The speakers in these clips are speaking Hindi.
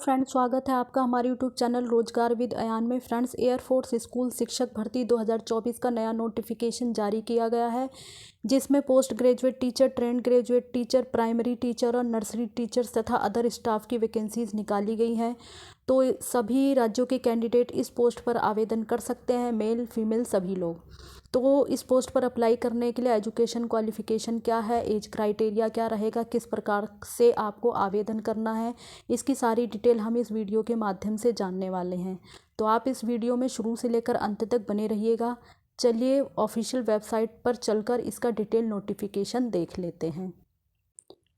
फ्रेंड्स, स्वागत है आपका हमारे यूट्यूब चैनल रोजगार विद अयान में। फ्रेंड्स, एयरफोर्स स्कूल शिक्षक भर्ती 2024 का नया नोटिफिकेशन जारी किया गया है, जिसमें post graduate teacher, trained graduate teacher, primary teacher और नर्सरी टीचर्स तथा अदर स्टाफ की वैकेंसीज निकाली गई हैं। तो सभी राज्यों के कैंडिडेट इस पोस्ट पर आवेदन कर सकते हैं, मेल फीमेल सभी लोग। तो इस पोस्ट पर अप्लाई करने के लिए एजुकेशन क्वालिफिकेशन क्या है, एज क्राइटेरिया क्या रहेगा, किस प्रकार से आपको आवेदन करना है, इसकी सारी डिटेल हम इस वीडियो के माध्यम से जानने वाले हैं। तो आप इस वीडियो में शुरू से लेकर अंत तक बने रहिएगा। चलिए ऑफिशियल वेबसाइट पर चलकर इसका डिटेल नोटिफिकेशन देख लेते हैं।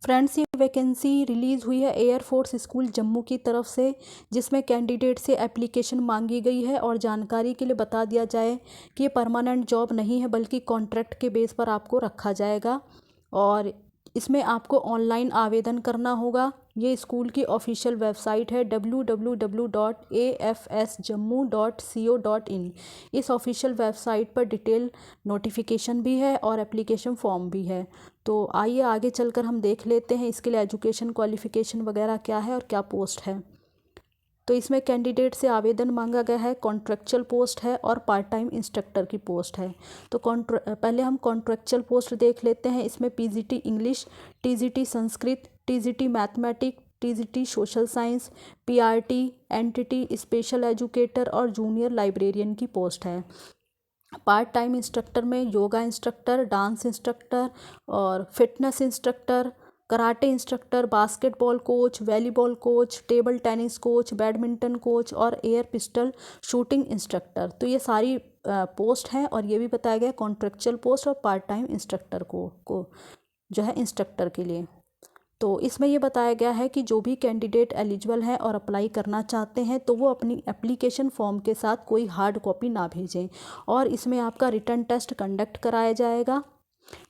फ्रेंड्स, ये वैकेंसी रिलीज़ हुई है एयरफोर्स स्कूल जम्मू की तरफ से, जिसमें कैंडिडेट से एप्लीकेशन मांगी गई है। और जानकारी के लिए बता दिया जाए कि ये परमानेंट जॉब नहीं है, बल्कि कॉन्ट्रैक्ट के बेस पर आपको रखा जाएगा और इसमें आपको ऑनलाइन आवेदन करना होगा। ये स्कूल की ऑफिशियल वेबसाइट है www.afsjammu.co.in। इस ऑफिशियल वेबसाइट पर डिटेल नोटिफिकेशन भी है और एप्लीकेशन फॉर्म भी है। तो आइए आगे चलकर हम देख लेते हैं इसके लिए एजुकेशन क्वालिफिकेशन वगैरह क्या है और क्या पोस्ट है। तो इसमें कैंडिडेट से आवेदन मांगा गया है, कॉन्ट्रेक्चुअल पोस्ट है और पार्ट टाइम इंस्ट्रक्टर की पोस्ट है। तो पहले हम कॉन्ट्रेक्चुअल पोस्ट देख लेते हैं। इसमें PGT English, TGT Sanskrit, TGT mathematics, TGT social science, PRT, NTT special educator और जूनियर लाइब्रेरियन की पोस्ट है। पार्ट टाइम इंस्ट्रक्टर में योगा इंस्ट्रक्टर, डांस इंस्ट्रक्टर और fitness instructor, karate instructor, basketball coach, volleyball coach, table tennis coach, badminton coach और एयर पिस्टल शूटिंग इंस्ट्रक्टर। तो ये सारी पोस्ट हैं और ये भी बताया गया कॉन्ट्रेक्चुअल पोस्ट और पार्ट टाइम इंस्ट्रक्टर को जो है इंस्ट्रक्टर के लिए। तो इसमें ये बताया गया है कि जो भी कैंडिडेट एलिजिबल हैं और अप्लाई करना चाहते हैं तो वो अपनी एप्लीकेशन फॉर्म के साथ कोई हार्ड कॉपी ना भेजें और इसमें आपका रिटन टेस्ट कंडक्ट कराया जाएगा,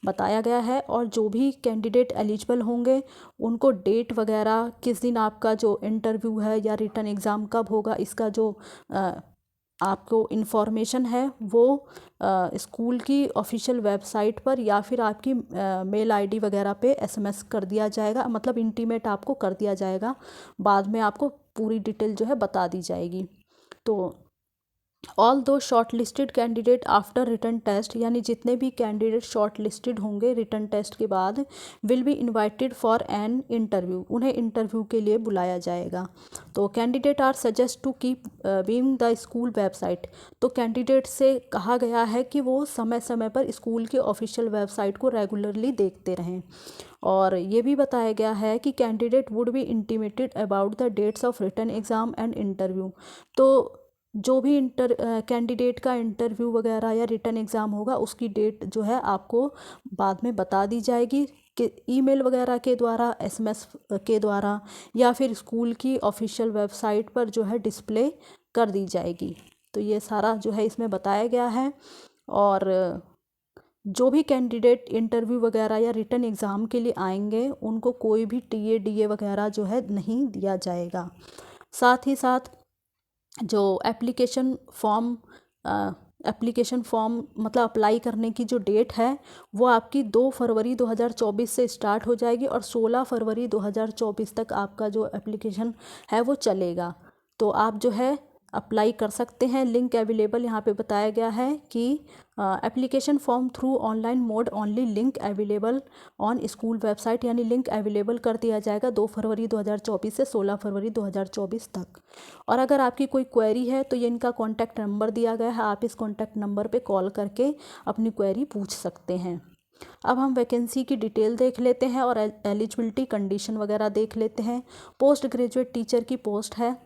बताया गया है। और जो भी कैंडिडेट एलिजिबल होंगे उनको डेट वगैरह, किस दिन आपका जो इंटरव्यू है या रिटन एग्ज़ाम कब होगा, इसका जो आपको इन्फॉर्मेशन है वो स्कूल की ऑफिशियल वेबसाइट पर या फिर आपकी मेल आईडी वगैरह पे एसएमएस कर दिया जाएगा, मतलब इंटीमेट आपको कर दिया जाएगा। बाद में आपको पूरी डिटेल जो है बता दी जाएगी। तो ऑल दो shortlisted candidate after written test, यानी जितने भी कैंडिडेट शॉर्ट लिस्टेड होंगे रिटन टेस्ट के बाद, will be invited for an interview, उन्हें इंटरव्यू के लिए बुलाया जाएगा। तो candidate are suggest to keep viewing the school website. तो कैंडिडेट से कहा गया है कि वो समय समय पर स्कूल के ऑफिशियल वेबसाइट को रेगुलरली देखते रहें। और ये भी बताया गया है कि candidate would be intimated about the dates of written exam and interview. तो जो भी कैंडिडेट का इंटरव्यू वगैरह या रिटन एग्ज़ाम होगा उसकी डेट जो है आपको बाद में बता दी जाएगी कि ईमेल वगैरह के द्वारा, एसएमएस के द्वारा या फिर स्कूल की ऑफिशियल वेबसाइट पर जो है डिस्प्ले कर दी जाएगी। तो ये सारा जो है इसमें बताया गया है। और जो भी कैंडिडेट इंटरव्यू वगैरह या रिटन एग्ज़ाम के लिए आएंगे उनको कोई भी टीए डीए वगैरह जो है नहीं दिया जाएगा। साथ ही साथ जो एप्लीकेशन फॉर्म मतलब अप्लाई करने की जो डेट है वो आपकी 2 फरवरी 2024 से स्टार्ट हो जाएगी और 16 फरवरी 2024 तक आपका जो एप्लीकेशन है वो चलेगा। तो आप जो है अप्लाई कर सकते हैं। लिंक अवेलेबल यहाँ पे बताया गया है कि application form through online mode only, link available on school website, यानी लिंक अवेलेबल कर दिया जाएगा 2 फरवरी 2024 से 16 फरवरी 2024 तक। और अगर आपकी कोई क्वेरी है तो ये इनका कॉन्टैक्ट नंबर दिया गया है, आप इस कॉन्टैक्ट नंबर पे कॉल करके अपनी क्वेरी पूछ सकते हैं। अब हम वैकेंसी की डिटेल देख लेते हैं और एलिजिबिलिटी कंडीशन वगैरह देख लेते हैं। पोस्ट ग्रेजुएट टीचर की पोस्ट है,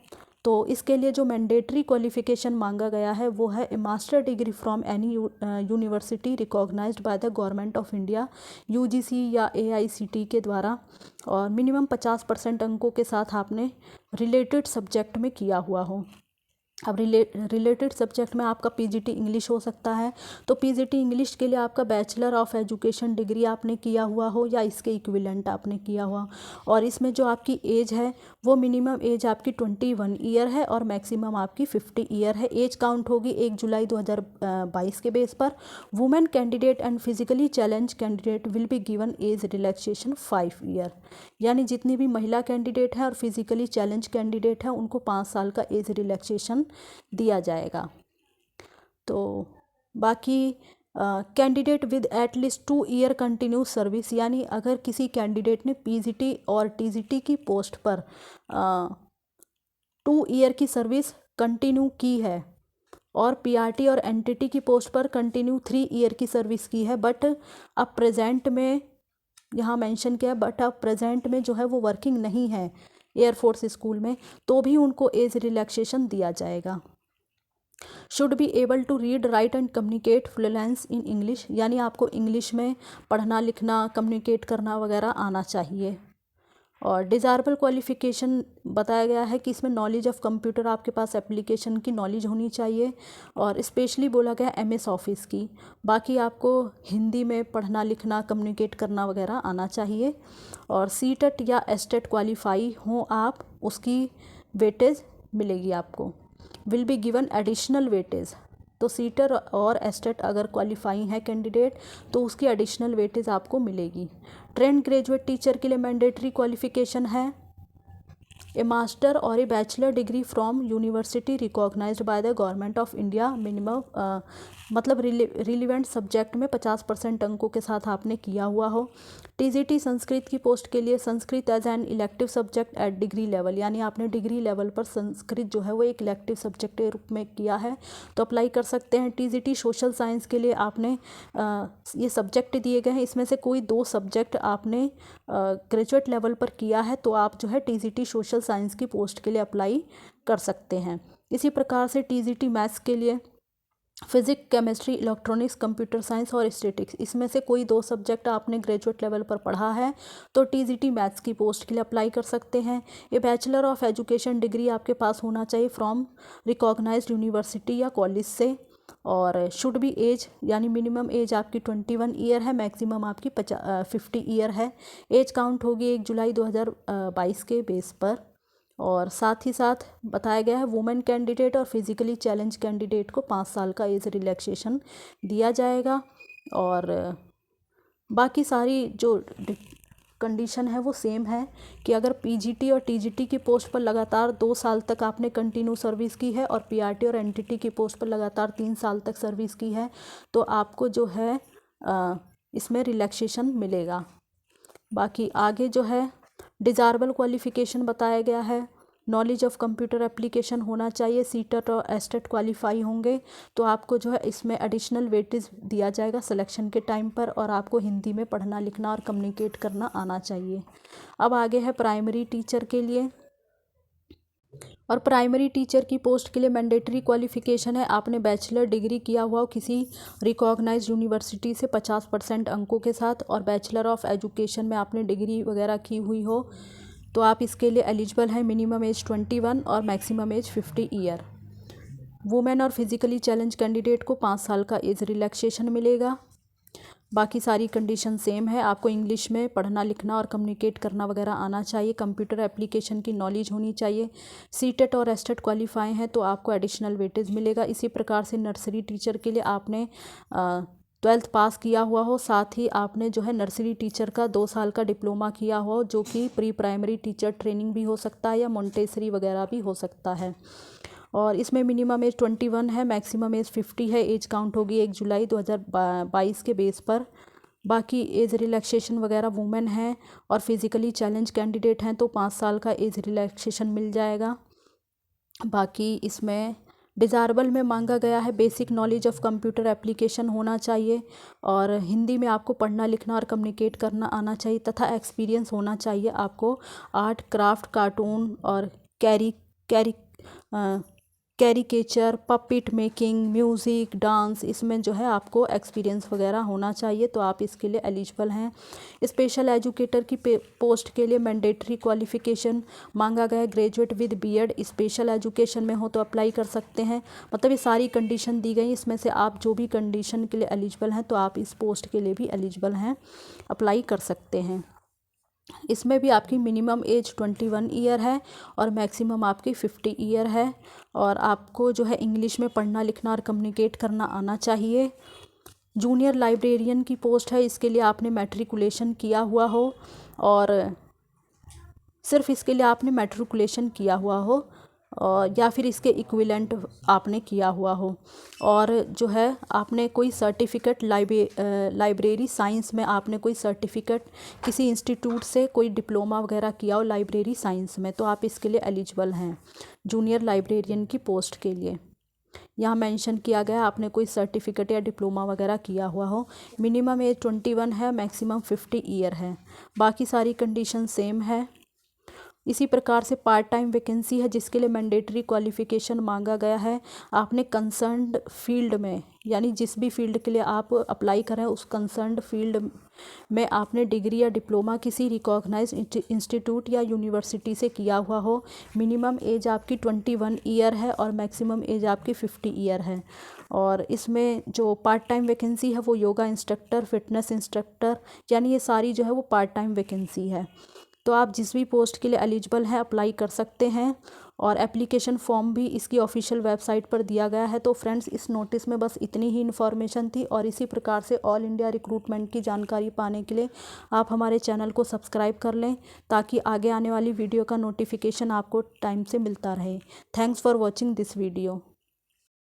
तो इसके लिए जो मैंडेटरी क्वालिफ़िकेशन मांगा गया है वो है a master degree from any university recognised by the government of India, UGC या एआईसीटी के द्वारा, और मिनिमम 50% अंकों के साथ आपने रिलेटेड सब्जेक्ट में किया हुआ हो। अब रिलेटेड सब्जेक्ट में आपका पीजीटी इंग्लिश हो सकता है, तो पीजीटी इंग्लिश के लिए आपका बैचलर ऑफ एजुकेशन डिग्री आपने किया हुआ हो या इसके इक्विवेलेंट आपने किया हुआ, और इसमें जो आपकी एज है वो मिनिमम एज आपकी 21 ईयर है और मैक्सिमम आपकी 50 ईयर है। एज काउंट होगी 1 जुलाई 2022 के बेस पर। Women candidate and physically challenge candidate will be given age relaxation 5 year, यानी जितनी भी महिला कैंडिडेट हैं और फिजिकली चैलेंज कैंडिडेट हैं उनको 5 साल का एज रिलैक्सेशन दिया जाएगा। तो बाकी candidate with at least 2 year continuous service, यानी अगर किसी कैंडिडेट ने पीजीटी और टीजीटी की पोस्ट पर 2 ईयर की सर्विस कंटिन्यू की है और पीआरटी और एनटीटी की पोस्ट पर कंटिन्यू 3 ईयर की सर्विस की है, बट अब प्रेजेंट में यहाँ मेंशन किया, बट अब प्रेजेंट में जो है वो वर्किंग नहीं है एयरफोर्स स्कूल में, तो भी उनको एज रिलैक्सेशन दिया जाएगा। Should be able to read write and communicate fluence in English, यानी आपको इंग्लिश में पढ़ना लिखना कम्युनिकेट करना वगैरह आना चाहिए। और डिज़ायरेबल क्वालिफ़िकेशन बताया गया है कि इसमें नॉलेज ऑफ़ कंप्यूटर, आपके पास एप्लीकेशन की नॉलेज होनी चाहिए, और स्पेशली बोला गया एमएस ऑफिस की। बाकी आपको हिंदी में पढ़ना लिखना कम्युनिकेट करना वगैरह आना चाहिए, और सीटेट या एस्टेट क्वालिफाई हो आप, उसकी वेटेज मिलेगी आपको, will be given additional weightage. तो सीटर और एस्टेट अगर क्वालिफाई है कैंडिडेट तो उसकी एडिशनल वेटेज आपको मिलेगी। ट्रेंड ग्रेजुएट टीचर के लिए मैंडेटरी क्वालिफिकेशन है ए मास्टर और a bachelor degree from university recognised by the government of India, minimum मतलब रिलीवेंट सब्जेक्ट में 50% अंकों के साथ आपने किया हुआ हो। टीजीटी संस्कृत की पोस्ट के लिए Sanskrit as an elective subject at degree level, यानी आपने डिग्री लेवल पर संस्कृत जो है वो एक इलेक्टिव सब्जेक्ट के रूप में किया है तो अप्लाई कर सकते हैं। टीजीटी सोशल साइंस के लिए आपने ये सब्जेक्ट दिए गए हैं, इसमें से कोई 2 सब्जेक्ट आपने ग्रेजुएट लेवल पर किया है तो आप जो है टीजीटी सोशल साइंस की पोस्ट के लिए अप्लाई कर सकते हैं। इसी प्रकार से टीजीटी मैथ्स के लिए physics, chemistry, electronics, computer science और स्टैटिक्स, इसमें से कोई 2 सब्जेक्ट आपने ग्रेजुएट लेवल पर पढ़ा है तो टीजीटी मैथ्स की पोस्ट के लिए अप्लाई कर सकते हैं। ये बैचलर ऑफ एजुकेशन डिग्री आपके पास होना चाहिए फ्रॉम रिकॉग्नाइज्ड यूनिवर्सिटी या कॉलेज से, और शुड बी एज, यानी मिनिमम एज आपकी 21 ईयर है, मैक्सिमम आपकी 50 ईयर है। एज काउंट होगी 1 जुलाई 2022 के बेस पर। और साथ ही साथ बताया गया है वुमेन कैंडिडेट और फिजिकली चैलेंज कैंडिडेट को 5 साल का एज रिलैक्सेशन दिया जाएगा। और बाकी सारी जो कंडीशन है वो सेम है कि अगर पीजीटी और टीजीटी की पोस्ट पर लगातार 2 साल तक आपने कंटिन्यू सर्विस की है और पीआरटी और एनटीटी की पोस्ट पर लगातार 3 साल तक सर्विस की है तो आपको जो है इसमें रिलैक्सेशन मिलेगा। बाकी आगे जो है डिज़ायरेबल क्वालिफ़िकेशन बताया गया है, नॉलेज ऑफ़ कंप्यूटर एप्लीकेशन होना चाहिए, सीटेट और एस्टेट क्वालिफाई होंगे तो आपको जो है इसमें एडिशनल वेटेज दिया जाएगा सिलेक्शन के टाइम पर, और आपको हिंदी में पढ़ना लिखना और कम्युनिकेट करना आना चाहिए। अब आगे है प्राइमरी टीचर के लिए, और प्राइमरी टीचर की पोस्ट के लिए मैंडेटरी क्वालिफ़िकेशन है आपने बैचलर डिग्री किया हुआ हो किसी रिकॉग्नाइज्ड यूनिवर्सिटी से 50% अंकों के साथ, और बैचलर ऑफ एजुकेशन में आपने डिग्री वगैरह की हुई हो तो आप इसके लिए एलिजिबल हैं। मिनिमम एज 21 और मैक्सिमम एज 50 ईयर। वुमेन और फिजिकली चैलेंज कैंडिडेट को 5 साल का एज रिलैक्सेशन मिलेगा। बाकी सारी कंडीशन सेम है, आपको इंग्लिश में पढ़ना लिखना और कम्युनिकेट करना वगैरह आना चाहिए, कंप्यूटर एप्लीकेशन की नॉलेज होनी चाहिए, सीटेट और एस्टेट क्वालिफाई हैं तो आपको एडिशनल वेटेज मिलेगा। इसी प्रकार से नर्सरी टीचर के लिए आपने 12th पास किया हुआ हो, साथ ही आपने जो है नर्सरी टीचर का 2 साल का डिप्लोमा किया हो जो कि प्री प्राइमरी टीचर ट्रेनिंग भी हो सकता है या मोंटेसरी वगैरह भी हो सकता है। और इसमें मिनिमम एज 21 है, मैक्सिमम एज 50 है। एज काउंट होगी 1 जुलाई 2022 के बेस पर। बाकी एज रिलैक्सेशन वगैरह वुमेन है और फिज़िकली चैलेंज कैंडिडेट हैं तो 5 साल का एज रिलैक्सेशन मिल जाएगा। बाकी इसमें डिज़ायरेबल में मांगा गया है basic knowledge of computer application होना चाहिए, और हिंदी में आपको पढ़ना लिखना और कम्युनिकेट करना आना चाहिए, तथा एक्सपीरियंस होना चाहिए आपको आर्ट क्राफ्ट कार्टून और caricature, puppet making, music, dance, इसमें जो है आपको एक्सपीरियंस वगैरह होना चाहिए, तो आप इसके लिए एलिजिबल हैं। स्पेशल एजुकेटर की पोस्ट के लिए मैंडेटरी क्वालिफ़िकेशन मांगा गया है, graduate with BEd, special education में हो तो अप्लाई कर सकते हैं। मतलब ये सारी कंडीशन दी गई, इसमें से आप जो भी कंडीशन के लिए एलिजिबल हैं तो आप इस पोस्ट के लिए भी एलिजिबल हैं, अप्लाई कर सकते हैं। इसमें भी आपकी मिनिमम एज 21 ईयर है और मैक्सिमम आपकी 50 ईयर है, और आपको जो है इंग्लिश में पढ़ना लिखना और कम्युनिकेट करना आना चाहिए। जूनियर लाइब्रेरियन की पोस्ट है, इसके लिए आपने मैट्रिकुलेशन किया हुआ हो, और सिर्फ इसके लिए आपने मैट्रिकुलेशन किया हुआ हो और या फिर इसके इक्विवेलेंट आपने किया हुआ हो, और जो है आपने कोई सर्टिफिकेट लाइब्रेरी साइंस में आपने कोई सर्टिफिकेट किसी इंस्टीट्यूट से कोई डिप्लोमा वगैरह किया हो लाइब्रेरी साइंस में, तो आप इसके लिए एलिजिबल हैं जूनियर लाइब्रेरियन की पोस्ट के लिए। यहाँ मेंशन किया गया आपने कोई सर्टिफिकेट या डिप्लोमा वगैरह किया हुआ हो। मिनिमम एज 21 है, मैक्सिमम 50 ईयर है, बाकी सारी कंडीशन सेम है। इसी प्रकार से पार्ट टाइम वैकेंसी है जिसके लिए मैंडेटरी क्वालिफ़िकेशन मांगा गया है। आपने कंसर्न्ड फील्ड में, यानी जिस भी फील्ड के लिए आप अप्लाई करें उस कंसर्न्ड फील्ड में आपने डिग्री या डिप्लोमा किसी रिकॉग्नाइज इंस्टीट्यूट या यूनिवर्सिटी से किया हुआ हो। मिनिमम एज आपकी 21 ईयर है और मैक्सिमम एज आपकी 50 ईयर है। और इसमें जो पार्ट टाइम वैकेंसी है वो योगा इंस्ट्रक्टर, फिटनेस इंस्ट्रक्टर, यानी ये सारी जो है वो पार्ट टाइम वैकेंसी है। तो आप जिस भी पोस्ट के लिए एलिजिबल हैं अप्लाई कर सकते हैं, और एप्लीकेशन फॉर्म भी इसकी ऑफिशियल वेबसाइट पर दिया गया है। तो फ्रेंड्स, इस नोटिस में बस इतनी ही इन्फॉर्मेशन थी, और इसी प्रकार से ऑल इंडिया रिक्रूटमेंट की जानकारी पाने के लिए आप हमारे चैनल को सब्सक्राइब कर लें, ताकि आगे आने वाली वीडियो का नोटिफिकेशन आपको टाइम से मिलता रहे। Thanks for watching this video.